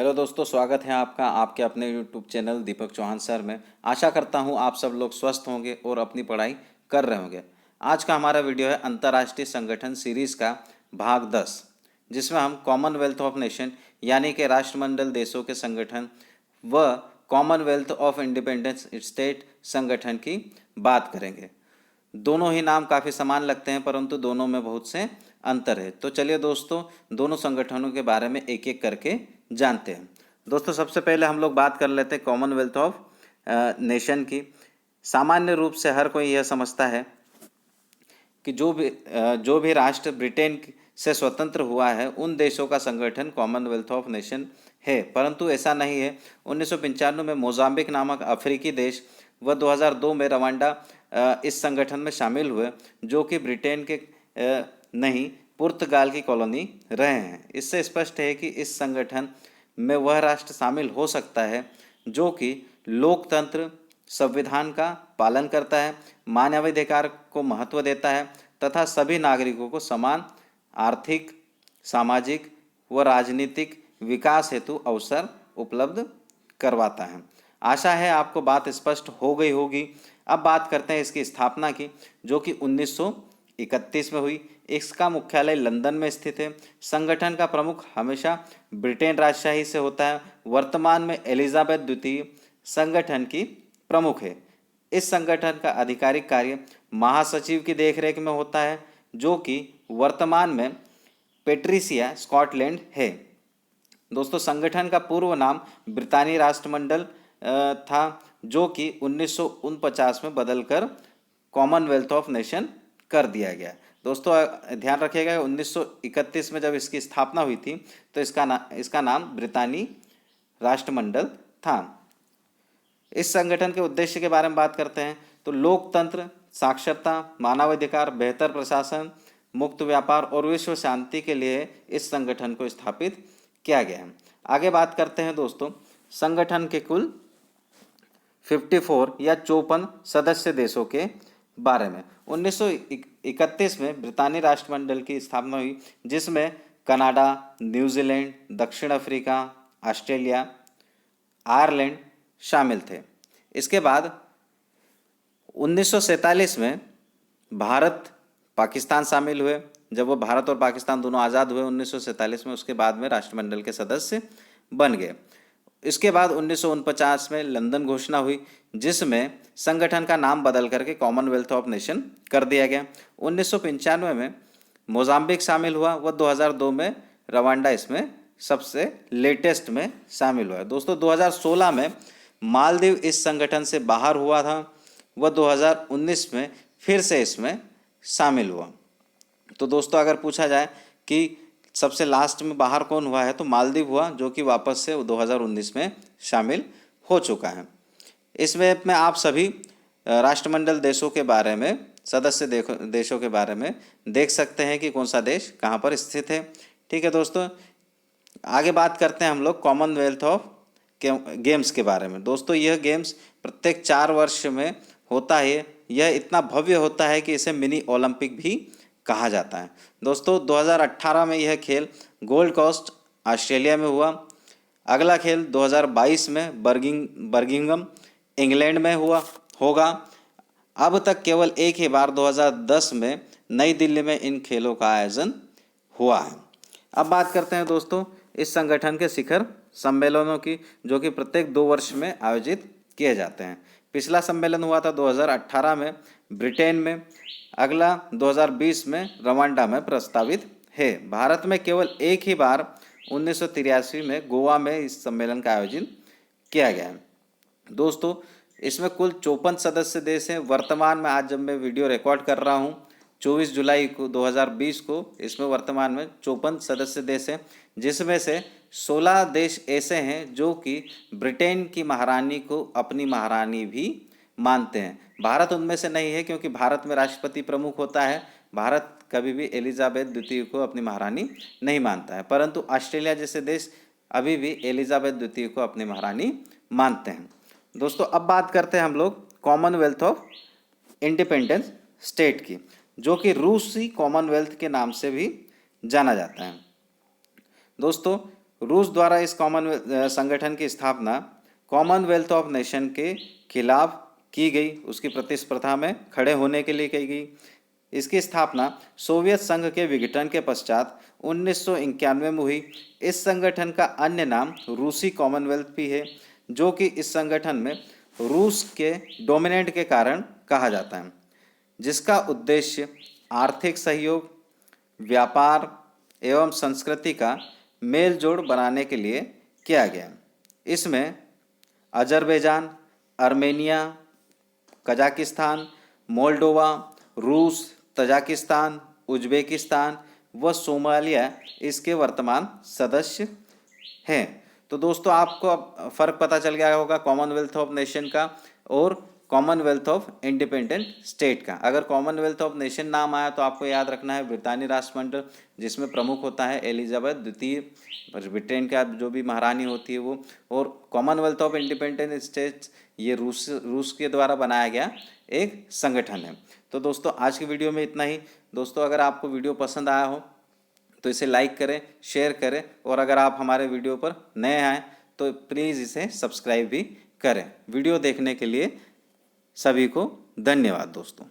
Hello दोस्तों, स्वागत है आपका आपके अपने यूट्यूब चैनल दीपक चौहान सर में। आशा करता हूं आप सब लोग स्वस्थ होंगे और अपनी पढ़ाई कर रहे होंगे। आज का हमारा वीडियो है अंतर्राष्ट्रीय संगठन सीरीज़ का भाग 10, जिसमें हम कॉमनवेल्थ ऑफ नेशन यानी कि राष्ट्रमंडल देशों के संगठन व कॉमनवेल्थ ऑफ इंडिपेंडेंस स्टेट संगठन की बात करेंगे। दोनों ही नाम काफ़ी समान लगते हैं, परंतु दोनों में बहुत से अंतर है। तो चलिए दोस्तों, दोनों संगठनों के बारे में एक एक करके जानते हैं। दोस्तों, सबसे पहले हम लोग बात कर लेते हैं कॉमनवेल्थ ऑफ नेशन की। सामान्य रूप से हर कोई यह समझता है कि जो भी राष्ट्र ब्रिटेन से स्वतंत्र हुआ है उन देशों का संगठन कॉमनवेल्थ ऑफ नेशन है, परंतु ऐसा नहीं है। 1995 में मोजाम्बिक नामक अफ्रीकी देश व 2002 में रवांडा इस संगठन में शामिल हुए, जो कि ब्रिटेन के नहीं पुर्तगाल की कॉलोनी रहे हैं। इससे स्पष्ट है कि इस संगठन में वह राष्ट्र शामिल हो सकता है जो कि लोकतंत्र, संविधान का पालन करता है, मानवाधिकार को महत्व देता है तथा सभी नागरिकों को समान आर्थिक, सामाजिक व राजनीतिक विकास हेतु अवसर उपलब्ध करवाता है। आशा है आपको बात स्पष्ट हो गई होगी। अब बात करते हैं इसकी स्थापना की, जो कि 1931 में हुई। इसका मुख्यालय लंदन में स्थित है। संगठन का प्रमुख हमेशा ब्रिटेन राजशाही से होता है। वर्तमान में एलिजाबेथ द्वितीय संगठन की प्रमुख है। इस संगठन का आधिकारिक कार्य महासचिव की देखरेख में होता है, जो कि वर्तमान में पेट्रिसिया स्कॉटलैंड है। दोस्तों, संगठन का पूर्व नाम ब्रितानी राष्ट्रमंडल था, जो कि 1949 में बदलकर कॉमनवेल्थ ऑफ नेशन कर दिया गया। दोस्तों, ध्यान रखिएगा 1931 में जब इसकी स्थापना हुई थी तो इसका नाम ब्रितानी राष्ट्रमंडल था। इस संगठन के उद्देश्य के बारे में बात करते हैं तो लोकतंत्र, साक्षरता, मानवाधिकार, बेहतर प्रशासन, मुक्त व्यापार और विश्व शांति के लिए इस संगठन को स्थापित किया गया है। आगे बात करते हैं दोस्तों, संगठन के कुल 54 या 54 सदस्य देशों के बारे में। 1931 में ब्रितानी राष्ट्रमंडल की स्थापना हुई, जिसमें कनाडा, न्यूजीलैंड, दक्षिण अफ्रीका, ऑस्ट्रेलिया, आयरलैंड शामिल थे। इसके बाद 1947 में भारत, पाकिस्तान शामिल हुए। जब वो भारत और पाकिस्तान दोनों आज़ाद हुए 1947 में, उसके बाद में राष्ट्रमंडल के सदस्य बन गए। इसके बाद 1949 में लंदन घोषणा हुई, जिसमें संगठन का नाम बदल करके कॉमनवेल्थ ऑफ नेशन कर दिया गया। 1995 में मोजाम्बिक शामिल हुआ व 2002 में रवांडा इसमें सबसे लेटेस्ट में शामिल हुआ। दोस्तों, 2016 में मालदीव इस संगठन से बाहर हुआ था व 2019 में फिर से इसमें शामिल हुआ। तो दोस्तों, अगर पूछा जाए कि सबसे लास्ट में बाहर कौन हुआ है तो मालदीव हुआ, जो कि वापस से 2019 में शामिल हो चुका है। इसमें में आप सभी राष्ट्रमंडल देशों के बारे में, सदस्य देशों के बारे में देख सकते हैं कि कौन सा देश कहाँ पर स्थित है। ठीक है दोस्तों, आगे बात करते हैं हम लोग कॉमनवेल्थ ऑफ गेम्स के बारे में। दोस्तों, यह गेम्स प्रत्येक 4 वर्ष में होता है। यह इतना भव्य होता है कि इसे मिनी ओलंपिक भी कहा जाता है। दोस्तों, 2018 में यह खेल गोल्ड कोस्ट ऑस्ट्रेलिया में हुआ। अगला खेल 2022 में बर्मिंघम इंग्लैंड में होगा। अब तक केवल एक ही बार 2010 में नई दिल्ली में इन खेलों का आयोजन हुआ है। अब बात करते हैं दोस्तों इस संगठन के शिखर सम्मेलनों की, जो कि प्रत्येक 2 वर्ष में आयोजित किए जाते हैं। पिछला सम्मेलन हुआ था 2018 में ब्रिटेन में, अगला 2020 में रवांडा में प्रस्तावित है। भारत में केवल एक ही बार 1983 में गोवा में इस सम्मेलन का आयोजन किया गया है। दोस्तों, इसमें कुल 54 सदस्य देश हैं। वर्तमान में आज जब मैं वीडियो रिकॉर्ड कर रहा हूँ 24 जुलाई को 2020 को, इसमें वर्तमान में 54 सदस्य देश हैं, जिसमें से 16 देश ऐसे हैं जो कि ब्रिटेन की महारानी को अपनी महारानी भी मानते हैं। भारत उनमें से नहीं है, क्योंकि भारत में राष्ट्रपति प्रमुख होता है। भारत कभी भी एलिजाबेथ द्वितीय को अपनी महारानी नहीं मानता है, परंतु ऑस्ट्रेलिया जैसे देश अभी भी एलिजाबेथ द्वितीय को अपनी महारानी मानते हैं। दोस्तों, अब बात करते हैं हम लोग कॉमनवेल्थ ऑफ इंडिपेंडेंस स्टेट की, जो कि रूसी कॉमनवेल्थ के नाम से भी जाना जाता है। दोस्तों, रूस द्वारा इस संगठन की स्थापना कॉमनवेल्थ ऑफ नेशन के खिलाफ की गई, उसकी प्रतिस्पर्धा में खड़े होने के लिए की गई। इसकी स्थापना सोवियत संघ के विघटन के पश्चात 1991 में हुई। इस संगठन का अन्य नाम रूसी कॉमनवेल्थ भी है, जो कि इस संगठन में रूस के डोमिनेंट के कारण कहा जाता है, जिसका उद्देश्य आर्थिक सहयोग, व्यापार एवं संस्कृति का मेल जोड़ बनाने के लिए किया गया। इसमें अजरबैजान, आर्मेनिया, कजाकिस्तान, मोल्डोवा, रूस, तजाकिस्तान, उज्बेकिस्तान व सोमालिया इसके वर्तमान सदस्य हैं। तो दोस्तों आपको अब फ़र्क पता चल गया होगा कॉमनवेल्थ ऑफ नेशन का और कॉमनवेल्थ ऑफ इंडिपेंडेंट स्टेट का। अगर कॉमनवेल्थ ऑफ नेशन नाम आया तो आपको याद रखना है ब्रिटानी राष्ट्रमंडल, जिसमें प्रमुख होता है एलिजाबेथ द्वितीय, ब्रिटेन का जो भी महारानी होती है वो। और कॉमनवेल्थ ऑफ इंडिपेंडेंट स्टेट्स ये रूस के द्वारा बनाया गया एक संगठन है। तो दोस्तों आज की वीडियो में इतना ही। दोस्तों अगर आपको वीडियो पसंद आया हो तो इसे लाइक करें, शेयर करें, और अगर आप हमारे वीडियो पर नए आए तो प्लीज़ इसे सब्सक्राइब भी करें। वीडियो देखने के लिए सभी को धन्यवाद दोस्तों।